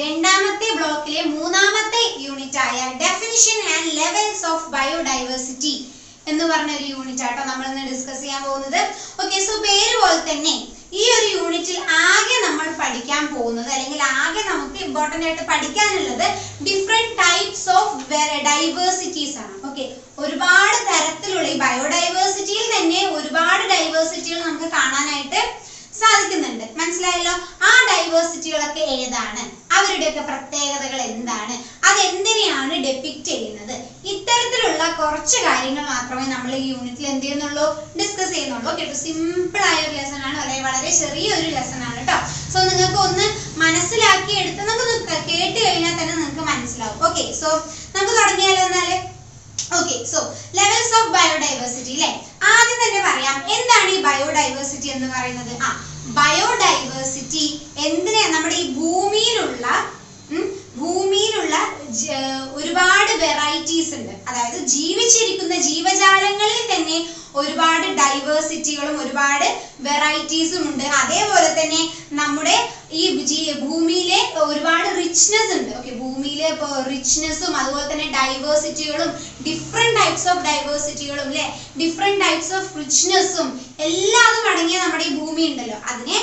രണ്ടാമത്തെ ബ്ലോക്കിലെ മൂന്നാമത്തെ യൂണിറ്റ് ആയ definition and levels of biodiversity എന്ന് പറഞ്ഞ ഒരു യൂണിറ്റ് ആട്ടോ നമ്മൾ ഇന്ന് ഡിസ്കസ് ചെയ്യാൻ പോകുന്നത്. ഓക്കെ, സോ പേര് പോലെ തന്നെ ഈ ഒരു യൂണിറ്റിൽ ആകെ നമ്മൾ പഠിക്കാൻ പോകുന്നത് അല്ലെങ്കിൽ ആകെ നമുക്ക് ഇമ്പോർട്ടന്റ് ആയിട്ട് പഠിക്കാനുള്ളത് ഡിഫറെന്റ് ടൈപ്സ് ഓഫ് ഡൈവേഴ്സിറ്റീസ് ആണ്. ഓക്കെ, ഒരുപാട് തരത്തിലുള്ള ഈ ബയോഡൈവേഴ്സിറ്റിയിൽ തന്നെ ഒരുപാട് ഡൈവേഴ്സിറ്റികൾ നമുക്ക് കാണാനായിട്ട് സാധിക്കുന്നുണ്ട്. മനസ്സിലായല്ലോ? ആ ഡൈവേഴ്സിറ്റികളൊക്കെ ഏതാണ്, അവരുടെയൊക്കെ പ്രത്യേകതകൾ എന്താണ്, അതെന്തിനെയാണ് ഡെപിക്റ്റ് ചെയ്യുന്നത്, ഇത്തരത്തിലുള്ള കുറച്ച് കാര്യങ്ങൾ മാത്രമേ നമ്മൾ ഈ യൂണിറ്റിൽ എന്ത് ചെയ്യുന്നുള്ളൂ, ഡിസ്കസ് ചെയ്യുന്നുള്ളൂ. കേട്ടോ, സിമ്പിൾ ആയ ഒരു ലെസൺ ആണ്, വളരെ ചെറിയൊരു ലെസൺ ആണ് കേട്ടോ. സോ നിങ്ങൾക്ക് ഒന്ന് മനസ്സിലാക്കി എടുത്ത് നമുക്ക് കേട്ട് കഴിഞ്ഞാൽ തന്നെ നിങ്ങൾക്ക് മനസ്സിലാവും. ഓക്കെ, സോ നമുക്ക് തുടങ്ങിയാലോ എന്നാല്. Okay, so levels of biodiversity അല്ലേ. ആദ്യം തന്നെ പറയാം എന്താണ് ഈ ബയോഡൈവേഴ്സിറ്റി എന്ന് പറയുന്നത്. ബയോഡൈവേഴ്സിറ്റി എന്തിനാ, നമ്മുടെ ഈ ഭൂമിയിലുള്ള ഒരുപാട് വെറൈറ്റീസ് ഉണ്ട്. അതായത് ജീവിച്ചിരിക്കുന്ന ജീവജാലങ്ങളിൽ തന്നെ ഒരുപാട് ഡൈവേഴ്സിറ്റികളും ഒരുപാട് വെറൈറ്റീസും ഉണ്ട്. അതേപോലെ തന്നെ നമ്മുടെ ഈ ഭൂമിയിലെ ഒരുപാട് റിച്ച്നെസ് ഉണ്ട്. ഓക്കെ, ഭൂമിയിലെ റിച്ച്നെസ്സും അതുപോലെ തന്നെ ഡൈവേഴ്സിറ്റികളും ഡിഫറെന്റ് ടൈപ്സ് ഓഫ് ഡൈവേഴ്സിറ്റികളും അല്ലെ, ഡിഫറെന്റ് ടൈപ്സ് ഓഫ് റിച്ച്നെസ്സും എല്ലാതും അടങ്ങിയ നമ്മുടെ ഈ ഭൂമി ഉണ്ടല്ലോ, അതിനെ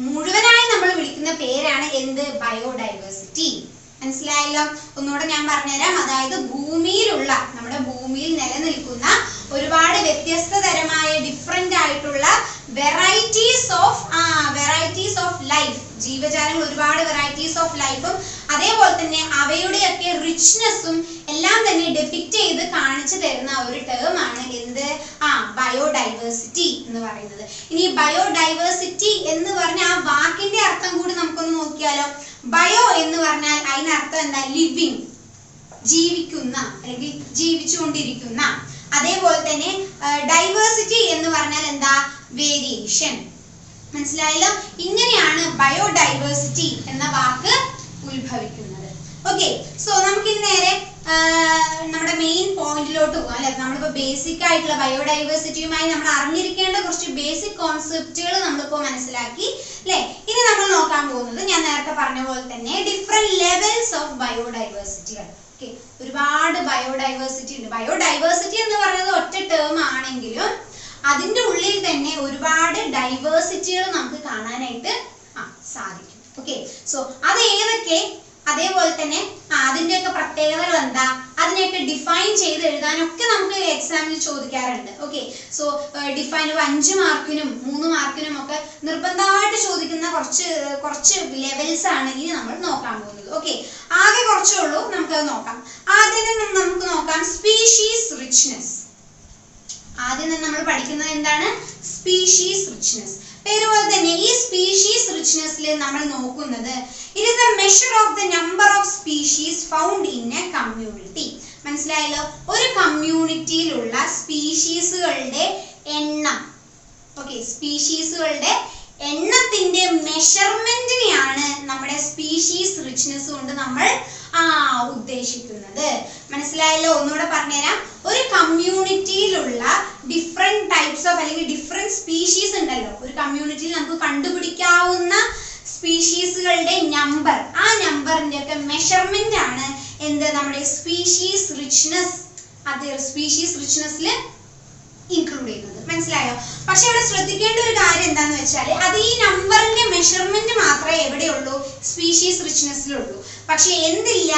മുഴുവനായി നമ്മൾ വിളിക്കുന്ന പേരാണ് എന്ത്, ബയോഡൈവേഴ്സിറ്റി. മനസ്സിലായല്ലോ? ഒന്നുകൂടെ ഞാൻ പറഞ്ഞുതരാം. അതായത് ഭൂമിയിലുള്ള, നമ്മുടെ ഭൂമിയിൽ നിലനിൽക്കുന്ന ഒരുപാട് വ്യത്യസ്ത തരമായ ഡിഫറെന്റ് ആയിട്ടുള്ള വെറൈറ്റീസ് ഓഫ് ലൈഫ്, ജീവജാലങ്ങൾ ഒരുപാട് വെറൈറ്റീസ് ഓഫ് ലൈഫും അതേപോലെ തന്നെ അവയുടെയൊക്കെ റിച്ച്നെസ്സും എല്ലാം തന്നെ ഡെപിക്റ്റ് ചെയ്ത് കാണിച്ചു തരുന്ന ഒരു ടേം ആണ് എന്ത്, ബയോഡൈവേഴ്സിറ്റി എന്ന് പറയുന്നത്. ഇനി ബയോഡൈവേഴ്സിറ്റി എന്ന് പറഞ്ഞ ആ വാക്കിന്റെ അർത്ഥം കൂടി നമുക്കൊന്ന് നോക്കിയാലോ. ബയോ എന്ന് പറഞ്ഞാൽ അതിനർത്ഥം എന്താ, ലിവിങ്, ജീവിക്കുന്ന അല്ലെങ്കിൽ ജീവിച്ചുകൊണ്ടിരിക്കുന്ന. അതേപോലെ തന്നെ ഡൈവേഴ്സിറ്റി എന്ന് പറഞ്ഞാൽ എന്താ, വേരിയേഷൻ. മനസ്സിലായല്ലോ? ഇങ്ങനെയാണ് ബയോഡൈവേഴ്സിറ്റി എന്ന വാക്ക് ഉത്ഭവിക്കുന്നത്. ഓക്കെ, സോ നമുക്കിനി നേരെ നമ്മുടെ മെയിൻ പോയിന്റിലോട്ട് പോകാം അല്ലെ. നമ്മളിപ്പോ ബേസിക് ആയിട്ടുള്ള ബയോഡൈവേഴ്സിറ്റിയുമായി നമ്മൾ അറിഞ്ഞിരിക്കേണ്ട കുറച്ച് ബേസിക് കോൺസെപ്റ്റുകൾ നമ്മളിപ്പോ മനസ്സിലാക്കി അല്ലെ. ഇനി നമ്മൾ നോക്കാൻ പോകുന്നത് ഞാൻ നേരത്തെ പറഞ്ഞ പോലെ തന്നെ ഡിഫറെന്റ് ലെവൽസ് ഓഫ് ബയോഡൈവേഴ്സിറ്റികൾ. ഓക്കെ, ഒരുപാട് ബയോഡൈവേഴ്സിറ്റി ഉണ്ട്. ബയോഡൈവേഴ്സിറ്റി എന്ന് പറയുന്നത് ഒറ്റ ടേം ആണെങ്കിലും അതിന്റെ ഉള്ളിൽ തന്നെ ഒരുപാട് ഡൈവേഴ്സിറ്റികൾ നമുക്ക് കാണാനായിട്ട് സാധിക്കും. ഓക്കെ, സോ അത് ഏതൊക്കെ, അതേപോലെ തന്നെ അതിന്റെയൊക്കെ പ്രത്യേകതകൾ എന്താ, അതിനെയൊക്കെ ഡിഫൈൻ ചെയ്ത് എഴുതാനൊക്കെ നമുക്ക് എക്സാമിൽ ചോദിക്കാറുണ്ട്. ഓക്കെ, സോ ഡിഫൈൻ 5 മാർക്കിനും 3 മാർക്കിനും ഒക്കെ നിർബന്ധമായിട്ട് ചോദിക്കുന്ന കുറച്ച് ലെവൽസ് ആണ് ഇനി നമ്മൾ നോക്കാൻ പോകുന്നത്. ഓക്കെ, ആകെ കുറച്ചേ ഉള്ളൂ, നമുക്കത് നോക്കാം. ആദ്യം നമുക്ക് നോക്കാം സ്പീഷീസ് റിച്ച്നെസ്. ആദ്യം തന്നെ നമ്മൾ പഠിക്കുന്നത് എന്താണ്, സ്പീഷീസ് റിച്ച്നെസ്. പേര് പോലെ തന്നെ ഈ സ്പീഷീസ് റിച്ച്നെസ്സിൽ നമ്മൾ നോക്കുന്നത് it is the measure of the number of species found in a community. മനസ്സിലായല്ലോ? ഒരു കമ്മ്യൂണിറ്റിയിലുള്ള സ്പീഷീസുകളുടെ എണ്ണം. ഓക്കെ, സ്പീഷീസുകളുടെ എണ്ണത്തിന്റെ മെഷർമെന്റിനെയാണ് നമ്മുടെ സ്പീഷീസ് റിച്ച്നെസ് കൊണ്ട് നമ്മൾ ഉദ്ദേശിക്കുന്നത്. മനസ്സിലായല്ലോ? ഒന്നുകൂടെ പറഞ്ഞുതരാം. ഒരു കമ്മ്യൂണിറ്റിയിലുള്ള ഡിഫറെന്റ് ടൈപ്സ് ഓഫ് അല്ലെങ്കിൽ ഡിഫറെന്റ് സ്പീഷീസ് ഉണ്ടല്ലോ, ഒരു കമ്മ്യൂണിറ്റിയിൽ നമുക്ക് കണ്ടുപിടിക്കാവുന്ന സ്പീഷീസുകളുടെ നമ്പർ, ആ നമ്പറിന്റെ ഒക്കെ മെഷർമെന്റ് ആണ് എന്ത്, നമ്മുടെ സ്പീഷീസ് റിച്ച്നെസ്. അത് സ്പീഷീസ് റിച്ച്നെസ്സിൽ ഇൻക്ലൂഡ് ചെയ്യുന്നത്. മനസ്സിലായോ? പക്ഷെ ഇവിടെ ശ്രദ്ധിക്കേണ്ട ഒരു കാര്യം എന്താന്ന് വെച്ചാൽ അത് ഈ നമ്പറിന്റെ മെഷർമെന്റ് മാത്രമേ എവിടെയുള്ളൂ, സ്പീഷീസ് റിച്ച്നെസ്സിലുള്ളൂ. പക്ഷെ എന്തില്ല,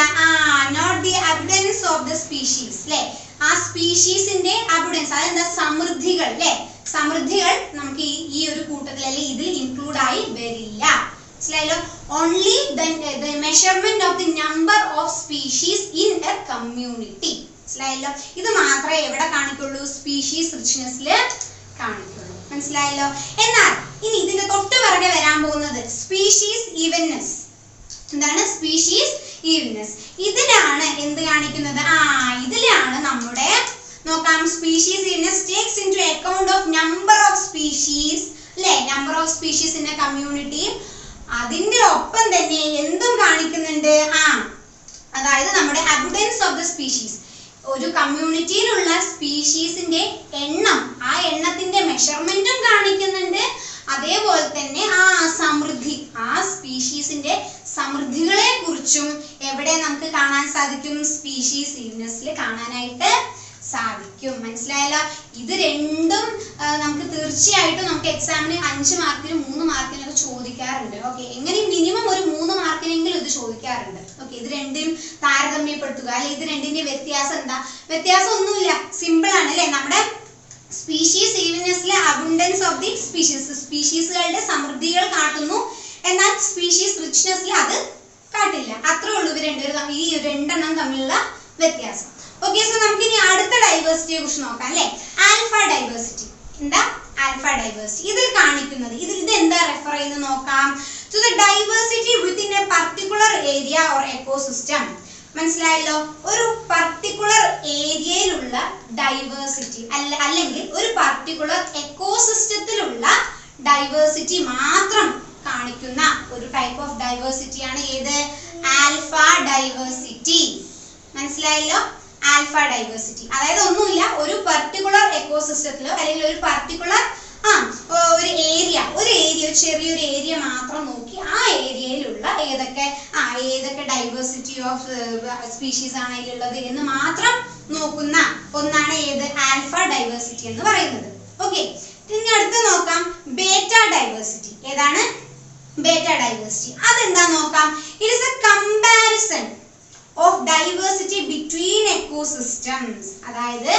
not the abundance of the species അല്ലെ. ആ സ്പീഷീസിന്റെ അബുഡൻസ്, അതെന്താ, സമൃദ്ധികൾ അല്ലെ, സമൃദ്ധികൾ നമുക്ക് ഈ ഒരു കൂട്ടത്തിൽ അല്ലെങ്കിൽ ഇതിൽ ഇൻക്ലൂഡ് ആയി വരില്ല. മനസ്സിലായല്ലോ? Only the measurement of the number of species in a community. മനസ്സിലായല്ലോ? ഇത് മാത്രമേ എവിടെ കാണിക്കുള്ളൂ? സ്പീഷീസ് റിച്ച്നെസ്സിൽ കാണിക്കുള്ളൂ. മനസ്സിലായല്ലോ? എന്നാൽ ഇനി ഇതിന്റെ തൊട്ട് പിറകെ വരാൻ പോകുന്നത് സ്പീഷീസ് ഈവൻനെസ്. എന്താണ് സ്പീഷീസ് ഈവൻനെസ്? ഇതിലാണ് എന്ത് കാണിക്കുന്നത്? ഇതിലാണ് നമ്മുടെ നോക്കാം, species evenness takes into account of number of species, അല്ലേ? Number of species in a community. അതിന്റെ ഒപ്പം തന്നെ എന്തും കാണിക്കുന്നുണ്ട്, അതായത് നമ്മുടെ അബുഡൻസ് ഓഫ് ദ സ്പീഷീസ്. ഒരു കമ്മ്യൂണിറ്റിയിലുള്ള സ്പീഷീസിന്റെ എണ്ണം, ആ എണ്ണത്തിന്റെ മെഷർമെന്റും കാണിക്കുന്നുണ്ട്. അതേപോലെ തന്നെ സമൃദ്ധി, ആ സ്പീഷീസിന്റെ സമൃദ്ധികളെ കുറിച്ചും എവിടെ നമുക്ക് കാണാൻ സാധിക്കും? സ്പീഷീസ് ഈവൻനെസ്സിൽ കാണാനായിട്ട് സാധിക്കും. മനസ്സിലായല്ലോ? ഇത് രണ്ടും നമുക്ക് തീർച്ചയായിട്ടും നമുക്ക് എക്സാമിന് 5 മാർക്കിനും 3 മാർക്കിനും ചോദിക്കാറുണ്ട്. ഓക്കെ, എങ്ങനെ മിനിമം ഒരു 3 മാർക്കിനെങ്കിലും ഇത് ചോദിക്കാറുണ്ട്. ഓക്കെ, ഇത് രണ്ടും താരതമ്യപ്പെടുത്തുക, അല്ലെ ഇത് രണ്ടിന്റെ വ്യത്യാസം എന്താ? വ്യത്യാസം ഒന്നുമില്ല, സിമ്പിൾ ആണ്, അല്ലെ? നമ്മുടെ സ്പീഷീസ് ഈവൻനെസ്സിലെ അബുണ്ടൻസ് ഓഫ് ദി സ്പീഷീസ്, സ്പീഷീസുകളുടെ സമൃദ്ധികൾ കാട്ടുന്നു, എന്നാൽ സ്പീഷീസ് റിച്ച്നെസ്സിൽ അത് കാട്ടില്ല. അത്രേ ഉള്ളൂ ഈ രണ്ടെണ്ണം തമ്മിലുള്ള വ്യത്യാസം. ഓക്കെ, സോ നമുക്ക് ഇനി അടുത്ത ഡൈവേഴ്സിറ്റിയെ കുറിച്ച് നോക്കാം, അല്ലെ? Alpha diversity. എന്താ ആൽഫ ഡൈവേഴ്സിറ്റി? ഇതിൽ കാണിക്കുന്നത് ഇത് എന്താ റെഫർ ചെയ്യുന്നത് നോക്കാം. To the diversity within a particular area or ecosystem. മനസ്സിലായല്ലോ? ഒരു പർട്ടിക്കുലർ ഏരിയയിലുള്ള ഡൈവേഴ്സിറ്റി അല്ലെങ്കിൽ ഒരു പർട്ടിക്കുലർ എക്കോസിസ്റ്റത്തിലുള്ള ഡൈവേഴ്സിറ്റി മാത്രം കാണിക്കുന്ന ഒരു ടൈപ്പ് ഓഫ് ഡൈവേഴ്സിറ്റിയാണ് ഏത്? Alpha diversity. മനസ്സിലായല്ലോ? ആൽഫ ഡൈവേഴ്സിറ്റി അതായത് ഒന്നുമില്ല, ഒരു പർട്ടിക്കുലർ എക്കോസിസ്റ്റത്തിലോ അല്ലെങ്കിൽ ഒരു പർട്ടിക്കുലർ ഒരു ഏരിയ ചെറിയൊരു ഏരിയ മാത്രം നോക്കി ആ ഏരിയയിലുള്ള ഏതൊക്കെ ഡൈവേഴ്സിറ്റി ഓഫ് സ്പീഷീസ് ആണ് ഇതിലുള്ളത് എന്ന് മാത്രം നോക്കുന്ന ഒന്നാണ് ഏത്? ആൽഫ ഡൈവേഴ്സിറ്റി എന്ന് പറയുന്നത്. ഓക്കെ, ഇനി അടുത്ത് നോക്കാം ബീറ്റ ഡൈവേഴ്സിറ്റി. ഏതാണ് ബീറ്റ ഡൈവേഴ്സിറ്റി? അതെന്താ നോക്കാം. It is A comparison of diversity between ecosystems. അതായത്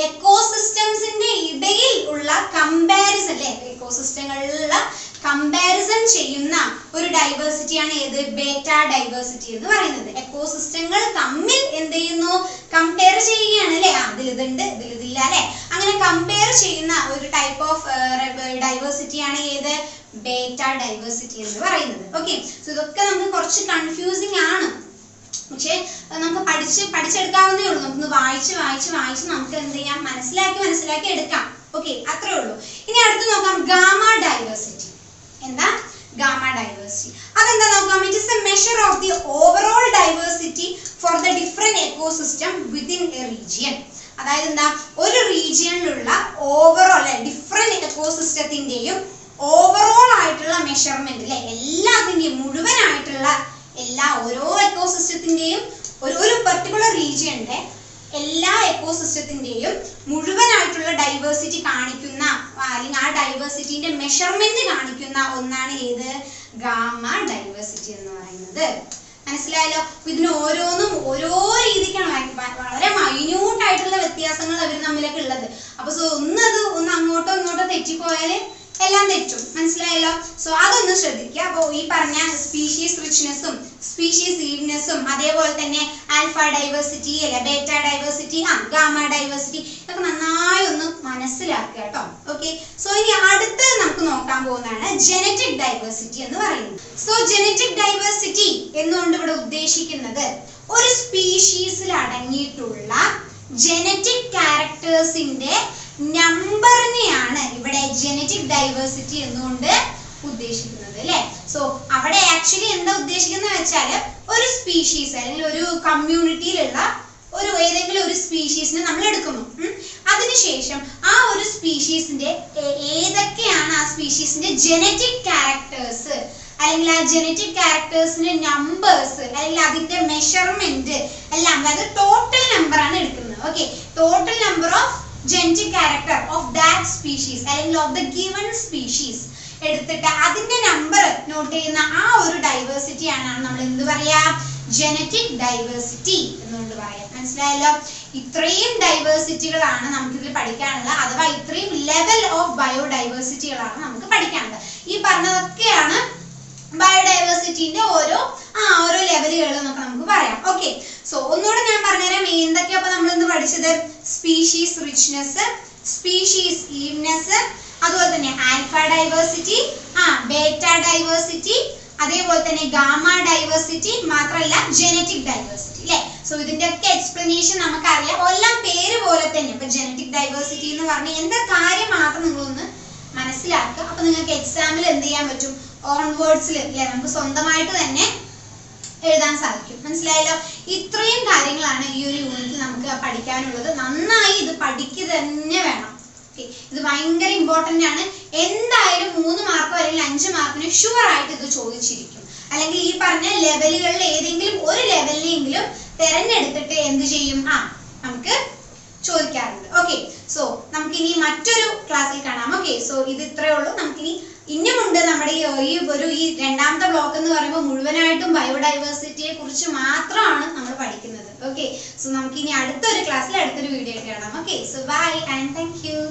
എക്കോസിസ്റ്റംസിന്റെ ഇടയിൽ ഉള്ള കമ്പാരിസൺ, അല്ലെ? എക്കോസിസ്റ്റങ്ങളിലുള്ള കമ്പാരിസൺ ചെയ്യുന്ന ഒരു ഡൈവേഴ്സിറ്റിയാണ് ഏത്? ബീറ്റ ഡൈവേഴ്സിറ്റി എന്ന് പറയുന്നത്. എക്കോസിസ്റ്റങ്ങൾ തമ്മിൽ എന്ത് ചെയ്യുന്നു? കമ്പയർ ചെയ്യുകയാണ്, അല്ലെ? ഇതിലിതുണ്ട് ഇതിലിതില്ല, അല്ലെ? അങ്ങനെ കമ്പയർ ചെയ്യുന്ന ഒരു ടൈപ്പ് ഓഫ് ഡൈവേഴ്സിറ്റിയാണ് ഏത്? ബീറ്റ ഡൈവേഴ്സിറ്റി എന്ന് പറയുന്നത്. ഓക്കെ, സോ ഇതൊക്കെ നമുക്ക് കുറച്ച് കൺഫ്യൂസിങ് ആണ്, പക്ഷെ നമുക്ക് പഠിച്ചെടുക്കാവുന്നേ ഉള്ളൂ. നമുക്ക് വായിച്ച് നമുക്ക് എന്ത് ചെയ്യാം? മനസ്സിലാക്കി എടുക്കാം. ഓക്കെ, അത്രേ ഉള്ളൂ. ഇനി അടുത്ത് നോക്കാം ഗാമ ഡൈവേഴ്സിറ്റി. എന്താ ഗാമ ഡൈവേഴ്സിറ്റി? അതെന്താ നോക്കാം. It is A measure of the overall diversity for the different ecosystem within A region. അതായത് എന്താ? ഒരു റീജിയനിലുള്ള ഓവറോൾ ഡിഫറെന്റ് എക്കോസിസ്റ്റത്തിന്റെയും ഓവറോൾ ആയിട്ടുള്ള മെഷർമെന്റ്, അല്ലെ? എല്ലാത്തിന്റെയും മുഴുവനായിട്ടുള്ള ഓരോ എക്കോസിസ്റ്റത്തിന്റെയും ഒരു പർട്ടിക്കുലർ റീജിയന്റെ എല്ലാ എക്കോസിസ്റ്റത്തിന്റെയും മുഴുവനായിട്ടുള്ള ഡൈവേഴ്സിറ്റി കാണിക്കുന്ന അല്ലെങ്കിൽ ആ ഡൈവേഴ്സിറ്റിന്റെ മെഷർമെന്റ് കാണിക്കുന്ന ഒന്നാണ് ഏത്? ഗാമ ഡൈവേഴ്സിറ്റി എന്ന് പറയുന്നത്. മനസ്സിലായല്ലോ? ഇതിന് ഓരോന്നും ഓരോ രീതിക്കാണ്, വളരെ മൈന്യൂട്ട് ആയിട്ടുള്ള വ്യത്യാസങ്ങൾ അവർ തമ്മിലൊക്കെ ഉള്ളത്. അപ്പൊ ഒന്ന് അങ്ങോട്ടോ ഇങ്ങോട്ടോ തെറ്റിപ്പോയാല് എല്ലാം തെറ്റും. മനസ്സിലായല്ലോ? സോ അതൊന്ന് ശ്രദ്ധിക്കുക. അപ്പോൾ ഈ പറഞ്ഞ സ്പീഷീസ് റിച്ച്നെസ്സും സ്പീഷീസ് ഈവൻനെസ്സും അതേപോലെ തന്നെ ആൽഫ ഡൈവേഴ്സിറ്റി, അല്ലെ? ബീറ്റ ഡൈവേഴ്സിറ്റി, ഗാമ ഡൈവേഴ്സിറ്റി, ഇതൊക്കെ നന്നായി ഒന്ന് മനസ്സിലാക്കുക കേട്ടോ. ഓക്കെ, സോ ഇനി അടുത്ത് നമുക്ക് നോക്കാൻ പോകുന്നതാണ് ജനറ്റിക് ഡൈവേഴ്സിറ്റി എന്ന് പറയുന്നത്. സോ ജനറ്റിക് ഡൈവേഴ്സിറ്റി എന്നുകൊണ്ട് ഇവിടെ ഉദ്ദേശിക്കുന്നത് ഒരു സ്പീഷീസിൽ അടങ്ങിയിട്ടുള്ള ജനറ്റിക് ക്യാരക്ടേഴ്സിന്റെ നമ്പറിനെയാണ് ഇവിടെ ജനറ്റിക് ഡൈവേഴ്സിറ്റി എന്നുകൊണ്ട് ഉദ്ദേശിക്കുന്നത്, അല്ലെ? സോ അവിടെ ആക്ച്വലി എന്താ ഉദ്ദേശിക്കുന്നത് വെച്ചാല് ഒരു സ്പീഷീസ് അല്ലെങ്കിൽ ഒരു കമ്മ്യൂണിറ്റിയിലുള്ള ഏതെങ്കിലും ഒരു സ്പീഷീസിനെ നമ്മൾ എടുക്കുന്നു. അതിനുശേഷം ആ ഒരു സ്പീഷീസിന്റെ ഏതൊക്കെയാണ് ആ സ്പീഷീസിന്റെ ജനറ്റിക് ക്യാരക്ടേഴ്സ് അല്ലെങ്കിൽ ആ ജനറ്റിക് ക്യാരക്ടേഴ്സിന്റെ നമ്പേഴ്സ് അല്ലെങ്കിൽ അതിന്റെ മെഷർമെന്റ് എല്ലാം, അതായത് ടോട്ടൽ നമ്പർ ആണ് എടുക്കുന്നത്. Okay, total number of genetic character of that species അല്ലെങ്കിൽ of the given species എടുത്തിട്ട് അതിന്റെ നമ്പർ നോട്ട് ചെയ്യുന്ന ആ ഒരു ഡൈവേഴ്സിറ്റി ആണ് നമ്മൾ എന്ത് പറയാ? ജനറ്റിക് ഡൈവേഴ്സിറ്റി എന്നുകൊണ്ട് പറയാം. മനസ്സിലായല്ലോ? ഇത്രയും ഡൈവേഴ്സിറ്റികളാണ് നമുക്ക് ഇതിൽ പഠിക്കാനുള്ളത്, അഥവാ ഇത്രയും ലെവൽ ഓഫ് ബയോഡൈവേഴ്സിറ്റികളാണ് നമുക്ക് പഠിക്കാനുള്ളത്. ഈ പറഞ്ഞതൊക്കെയാണ് ബയോഡൈവേഴ്സിറ്റിന്റെ ഓരോ പഠിച്ചത് സ്പീഷീസ് റിച്ച്നെസ്, സ്പീഷീസ് ഈവ്നെസ്, അതുപോലെ തന്നെ ആൽഫ ഡൈവേഴ്സിറ്റി, ബേറ്റ ഡൈവേഴ്സിറ്റി, അതേപോലെ തന്നെ ഗാമ ഡൈവേഴ്സിറ്റി, മാത്രമല്ല ജനറ്റിക് ഡൈവേഴ്സിറ്റി അല്ലേ. സോ ഇതിന്റെ ഒക്കെ എക്സ്പ്ലനേഷൻ നമുക്കറിയാം, എല്ലാം പേര് പോലെ തന്നെ. ഇപ്പൊ ജനറ്റിക് ഡൈവേഴ്സിറ്റി എന്ന് പറഞ്ഞാൽ എന്താ കാര്യം മാത്രം നിങ്ങളൊന്ന് മനസ്സിലാക്കുക. അപ്പൊ നിങ്ങൾക്ക് എക്സാമിൽ എന്ത് ചെയ്യാൻ പറ്റും, ഓൺവേർഡ്സിൽ അല്ലെ നമുക്ക് സ്വന്തമായിട്ട് തന്നെ എഴുതാൻ സാധിക്കും. മനസ്സിലായല്ലോ? ഇത്രയും കാര്യങ്ങളാണ് ഈ ഒരു യൂണിറ്റിൽ നമുക്ക് പഠിക്കാനുള്ളത്. നന്നായി ഇത് പഠിക്കുക തന്നെ വേണം. ഇത് ഭയങ്കര ഇമ്പോർട്ടന്റ് ആണ്. എന്തായാലും 3 മാർക്കോ അല്ലെങ്കിൽ 5 മാർക്കിന് ഷുവർ ആയിട്ട് ഇത് ചോദിച്ചിരിക്കും. അല്ലെങ്കിൽ ഈ പറഞ്ഞ ലെവലുകളിൽ ഏതെങ്കിലും ഒരു ലെവലിനെങ്കിലും തെരഞ്ഞെടുത്തിട്ട് എന്ത് ചെയ്യും, നമുക്ക് ചോദിക്കാറുണ്ട്. ഓക്കെ, സോ നമുക്കിനി മറ്റൊരു ക്ലാസ്സിൽ കാണാം. ഓക്കെ, സോ ഇത് ഇത്രയേ ഉള്ളൂ. നമുക്കിനി ഇനിയുമുണ്ട് നമ്മുടെ ഈ രണ്ടാമത്തെ ബ്ലോക്ക് എന്ന് പറയുമ്പോൾ മുഴുവനായിട്ടും ബയോഡൈവേഴ്സിറ്റിയെ കുറിച്ച് മാത്രമാണ് നമ്മൾ പഠിക്കുന്നത്. ഓക്കെ, സോ നമുക്കിനി അടുത്തൊരു ക്ലാസ്സിൽ അടുത്തൊരു വീഡിയോ ആയിട്ട് കാണാം. Okay, so bye and thank U.